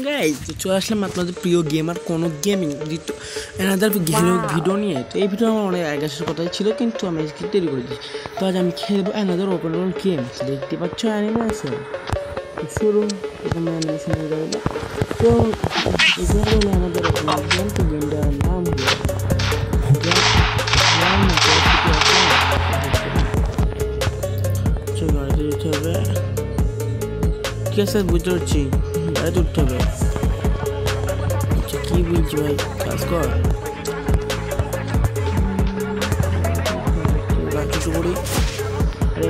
Guys তো চলে আসলাম আপনাদের প্রিয় গেমার কোনো গেমিং এনাদার ভিডিও নিয়ে। তো এই ভিডিও আমার অনেক আগে আসার কথাই ছিল, কিন্তু আমি আজকে দেরি করে দিচ্ছি। তো আজ আমি খেলবো এনাদার ওপেন ওয়ার্ল্ড গেম। দেখতে পাচ্ছ অ্যানিমেশন শুরু, এখানে অ্যানিমেশন হয়ে যাবে। তো এখানে হলো এনাদার ওপেন ওয়ার্ল্ড গেম। তো গেমটার নাম হলো গাড়িতে যেতে হবে। ঠিক আছে বুঝতে পারছি, গাড়িতে উঠতে হবে। আচ্ছা কি বলছি ভাই, কাজ কর ছোট করি। আরে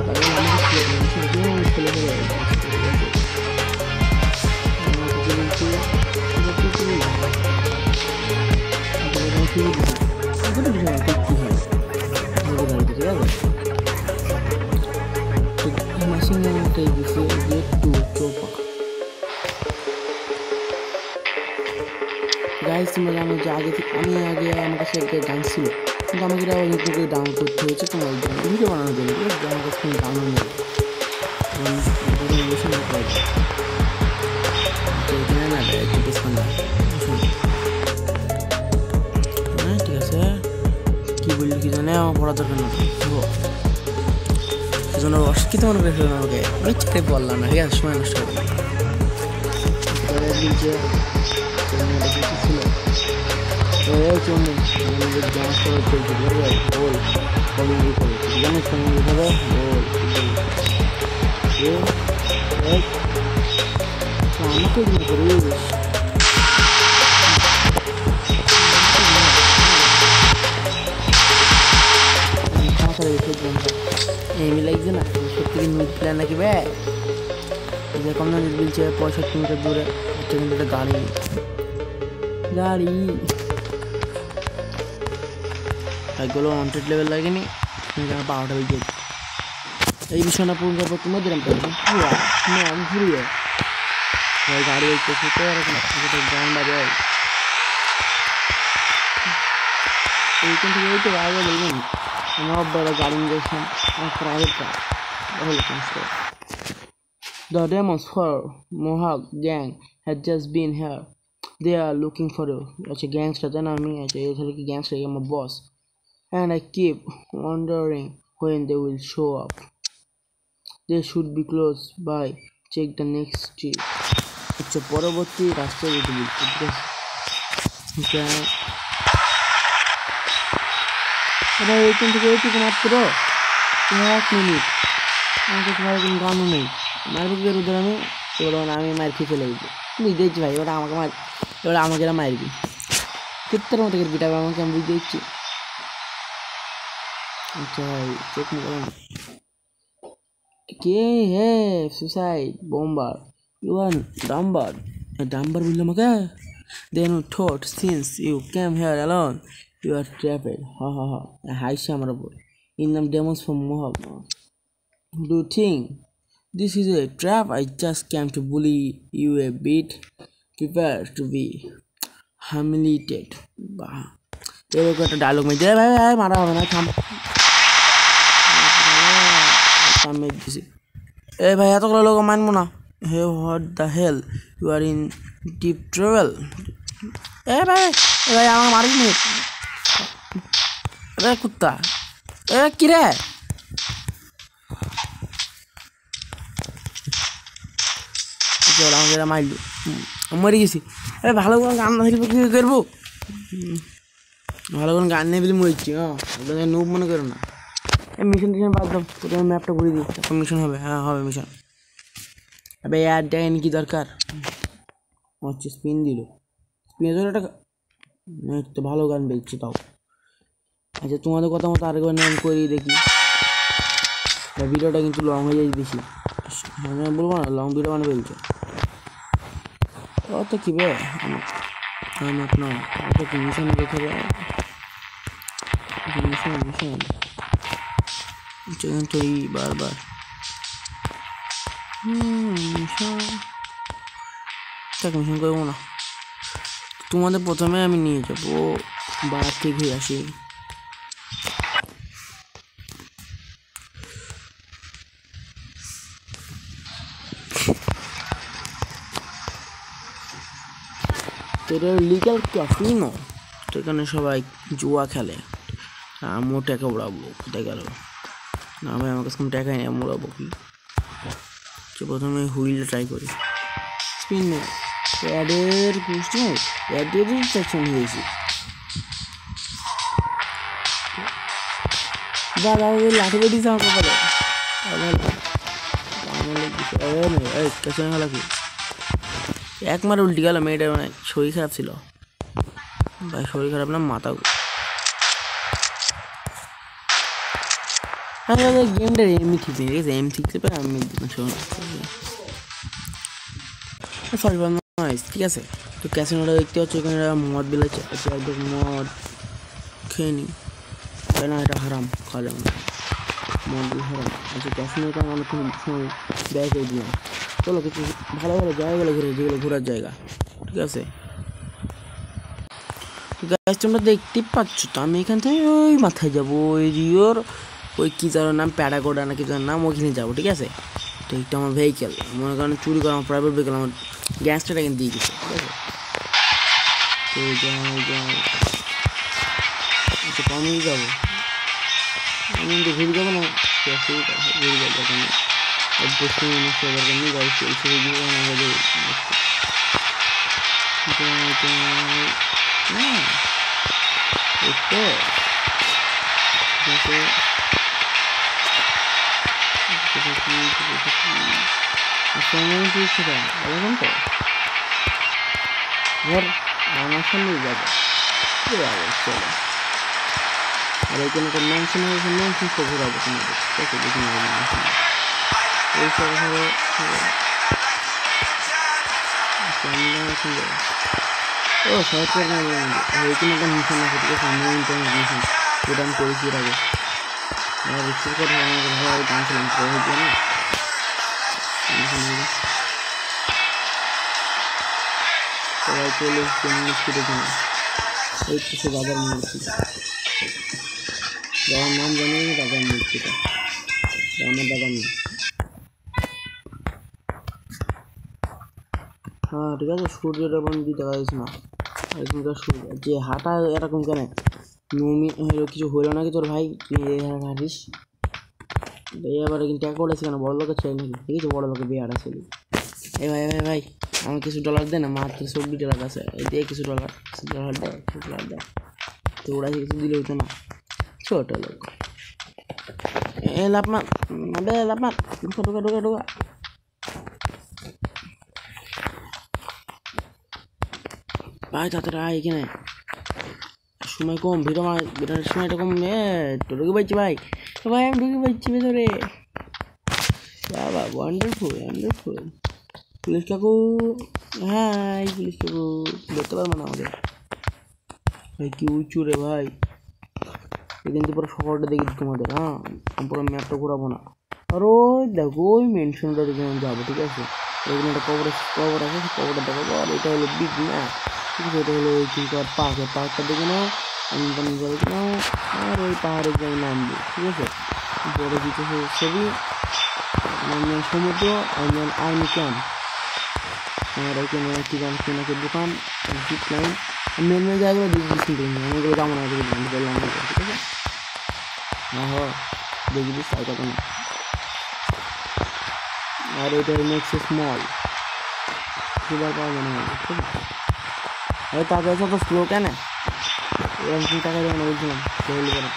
গাইস তোমরা জানো যে আমি আগে আমার কাছে একটা গান ছিল, কিন্তু আমাকে এটা ইউটিউব করে ডাউনলোড করতে হয়েছে তোমার ভিডিও বানানোর জন্য। আমার কাছে কোনো ডাউনলোড নেই, হ্যাঁ ঠিক আছে। কি বললি কি জানে, আমার পড়া দরকার না, সেজন্য অশিক্ষিত মনে করে ফেললাম আমাকে। আমি চাকরি বললাম না, ঠিক আছে সময় নষ্ট করে এমনি লাগছে না। সত্যি মিড প্ল্যান নাকি ভাই, এরকম না বলছে 65 মিটার দূরে হচ্ছে, কিন্তু একটা গাড়ি এগুলো 100 লেভেল লাগেনি, পাওয়াটা হয়ে যায়। এই বিষয়টা পূরণ করবো তোমার যেরকম আমি ঘুরিয়ে গাড়ি হচ্ছে গান বাজে এইখান থেকে ওই তো আগে বলবেন আমার অব্বারা গাড়ি নিয়ে গেছিলাম আমার প্রাইভেট কার হলো। The demons for Mohawk gang had just been here. They are looking for you. It's a gangster, then I mean, it's a gangster, I'm a boss. And I keep wondering when they will show up. They should be close by. Check the next street. It's a পরবর্তী রাস্তায় যেতে বলছি। এটা এইখান থেকে এইটুকু মাত্র 1 minute, আমাকে তোমার কোনো গানও নেই। মারবে কি ওদের আমি মার খেয়ে চলে যাবো। বুঝতে দিচ্ছি ভাই, ওটা আমাকে এবার আমাকে এরা মারবি ক্ষেত্রের মতো গিটা আমাকে আমি বুঝতে দিচ্ছি। আচ্ছা ভাই চেক করেন কে হে suicide bomber, you are dumber বললো আমাকে। Then thought since you came here alone you are trapped. হা হাইসে আমার উপর ইন নাম demons from Moab. Do think this is a trap? I just came to bully you a bit. Prepare to be humiliated. বাহ, এরকম একটা dialogue মেয়ে ভাই ভাই মারা হবে না, থাম দিছি। এ ভাই এতগুলো লোক মানবো না। Hey what the hell, you are in deep trouble. এ ভাই আমার মারিস নি রে কুত্তা। এ কি রে আমাকে মারলো, মরে গেছি। আরে ভালো করে গান না কি করবো, ভালো করে গান নেই বলে মরেছি। নুব মনে করো না। মিশন বাদ দাও, প্রথমে ম্যাপটা ঘুরে দিই, তারপর মিশন হবে। হ্যাঁ হবে মিশন। আবে আর দেখেন কি দরকার হচ্ছে, স্পিন দিল একটা তো ভালো গান বেলছে তাও। আচ্ছা তোমাদের কথা মতো আরেকবার নাম করি দেখি। ভিডিওটা কিন্তু লং হয়ে যায় বেশি, বলবো না লং ভিডিও মানে বলছে অত কি বে না ওটা কি মিশন দেখে মিশন তো এই বারবার মিশন করবো না। তোমাদের প্রথমে আমি নিয়ে যাবো বার থেকে আসি। তো এটা লিগ্যাল ক্যাসিনো, তো এখানে সবাই জুয়া খেলে। আমিও টাকা উড়াবো, কোথায় গেল না ভাই, আমার কাছে কোনো টাকাই নেই, আমি উড়াবো কি? তো প্রথমে হুইলটা ট্রাই করি, স্পিন নেই, অ্যাডের পুষ্টি নেই, অ্যাডেরই সেকশন হয়েছি। দাদা লাঠি বেটিস আমার কপালে, কেসে গেল কি এক মারে উল্টি গেল মেয়েটা, মানে শরীর খারাপ ছিল ভাই, শরীর খারাপ না মাথা। গেমটা এমনি ঠিক নেই, ঠিক আছে? এম শিখতে পারে আমি সরি নয়েস, ঠিক আছে? তো ক্যাসিনোটা দেখতে হচ্ছে, এখানে মদ বিলাচ্ছে, একদম মদ খেয়ে নি, তাই না? এটা হারাম, খাওয়া যাবে না, মদ হারাম। আচ্ছা ক্যাসিনোটা অনেকক্ষণ সময় ব্যয় করে দিলাম, চলো কিছু ভালো ভালো জায়গাগুলো ঘুরে, যেগুলো ঘোরার জায়গা, ঠিক আছে? গাছ তোমরা দেখতেই পাচ্ছ, তো আমি এখান থেকে ওই মাথায় যাবো, ওই রিওর ওই কী যার নাম প্যারাগোডা না কি যার নাম, ওইখানে যাবো, ঠিক আছে? তো একটা আমার ভেহিকেল, মনে করেন চুরি করা আমার প্রাইভেট ভেহিকেল, আমার গ্যাসটা এখানে দিয়ে গেছে, ঠিক আছে? তো আচ্ছা আমি যাবো, আমি কিন্তু ঘুরে যাবো না, ঘুরে যাবো এখানে পশ্চিম দরকার নেই, গাড়ি চলছে হ্যাঁ তো এরকম তো ধর আমার সামনেই যাবে, চলো। আর এখানে একটা ম্যানশন হয়েছে, ম্যানশন তো ঘোরাবো তোমাদের, ঠিক আছে? দেখি এই সব ধরো ও সরকার ওইখানে একটা মিশন আছে, ঠিক আছে? আমি ইন্টারনেট মিশন, যেটা আমি করেছি এর আগে, রিসিভ করে আমাকে ভালোভাবে জানছিলাম হয়েছে না। সবাই চলে এসছে মিষ্টি দেখে না, এই তো সে দাদার মূর্তি, দাদার নাম জানি না, দাদার মূর্তিটা আমার দাদার নেই। হ্যাঁ ঠিক আছে, সূর্যটা বন্ধু দেখা যাচ্ছে না, এখনকার সূর্য যে হাঁটা এরকম কেন, নমি কিছু হলো নাকি তোর ভাই? হাঁটিস এবার কিন্তু টাকা করেছে কেন, বড় লোকের ছেলে নাকি? ঠিক আছে, বড় লোকের বিয়ে হারা ছেলে। এই ভাই ভাই ভাই আমার কিছু ডলার দে না, মাত্র $40 আছে, এই দিয়ে কিছু ডলার দেয়, তো ওরা কিছু দিলে হতো না, ছোট লোক। এ লাপমান লাপমান, ঢোকা ঢোকা ঢোকা ঢোকা। ভাই তাড়াতাড়ি আয় এখানে, সময় কম, ভিডিওর সময়টা কম, তো ঢুকে পাচ্ছি ভাই, ভাই আমি ঢুকে পাচ্ছি ভেতরে, বাবা ওয়ান্ডারফুল ওয়ান্ডারফুল। পুলিশ কাকু, হাই পুলিশ কাকু, দেখতে পারবো না আমাদের ভাই, কি উঁচু রে ভাই, কিন্তু পুরো শহরটা দেখি তোমাদের। হ্যাঁ আমি পুরো ম্যাপটা ঘোরাবো না, আর ওই দেখো ওই মেনশনটা দেখে আমি যাবো, ঠিক আছে? এখানে একটা কবর আছে, কবরটা দেখাবো, আর এটা হলো বিগ ম্যাপ, ঠিক আছে? এটা হলো ওই কিন্তু আর পার্কটা দেখে নাও, আমি দেখে নাও, আর ওই পাহাড়ের যে নামবো, ঠিক আছে? বড় কিছু ছবি, সমুদ্র, আর্মি ক্যাম্প, আর এখানে একটি নাকি দোকান, জিপ লাইন, মেন মেন জায়গাগুলো ডিসকাউন্ট আমি এগুলো যাবো না, বললাম, ঠিক আছে? হ্যাঁ দেখি দিস আর কথা না। আর এটা নেক্সট মল, সুপার পাওয়া জানা হবে, ঠিক আছে? আরে টাকা এসে তো স্লো কেন, এরকম টাকা দেবো না বলছিলাম, সেগুলি করে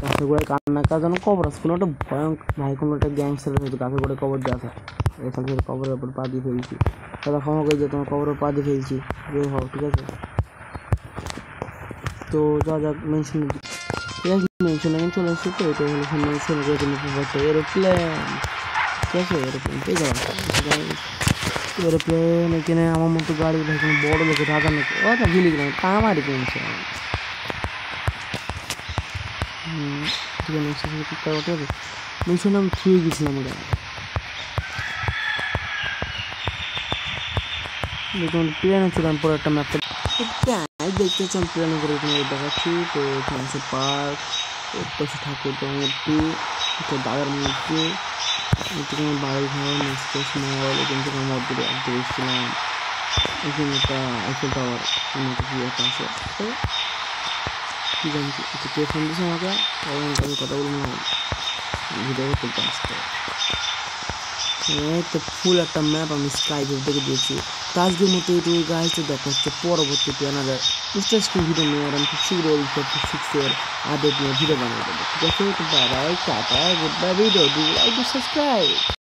গাছে গোড়ায় কান্না কাজ যেন কবর আছে, কোনো একটা ভয়ঙ্কর ভাই, কোনো একটা গ্যাংস্টার হয়তো গাছে গোড়ায় কবর দেওয়া আছে, এখানে কবরের উপর পা দিয়ে ফেলছি, দাদা ক্ষমা করে যে তোমার কবরের পা দিয়ে ফেলছি, বের হও, ঠিক আছে? তো যা যাক মেনশন, ঠিক আছে? মেনশন এখন চলে আসছে, তো এটা হলো মেনশন করে তুমি একটা এরোপ্লেন, ঠিক আছে? এরোপ্লেন পেয়ে যাওয়া, এরোপ্লেন এখানে আমার মতো গাড়ি ভাই, কোনো বড় লোকের রাজা নাকি, ওটা ভুলে গেলাম, কামারি পেয়েছে। ঠিক আছে মেনশন আমি ছুঁয়ে গেছিলাম, ওটা দেখুন প্লেন আছে, আমি পরে একটা ম্যাপটা দেখতেছি, আমি প্লেন করে দেখাচ্ছি। তো এখানে আছে পার্ক, পাশে ঠাকুর মূর্তি, দাদার মূর্তি, এখানে বাড়ি ঘর স্পেস মল, এখান থেকে আমরা একটু এসেছিলাম। এখানে একটা আইফেল টাওয়ার কি একটা আছে, তো কি জানি একটু কে ফোন দিয়েছে আমাকে, আমি কথা বলবো না, ভিডিও করতে আসতে। তো ফুল একটা ম্যাপ আমি স্কাই ভিউ থেকে দিয়েছি। তো আজকের মতো এইটুকু গাইজ, দেখা হচ্ছে পরবর্তীতে আনাদার ইন্টারেস্টিং ভিডিও নিয়ে। আর আমি খুব শীঘ্রই 46-এর আপডেট নিয়ে ভিডিও বানিয়ে দেবো। ঠিক আছে, তো bye bye, tata, good bye, video do like, subscribe.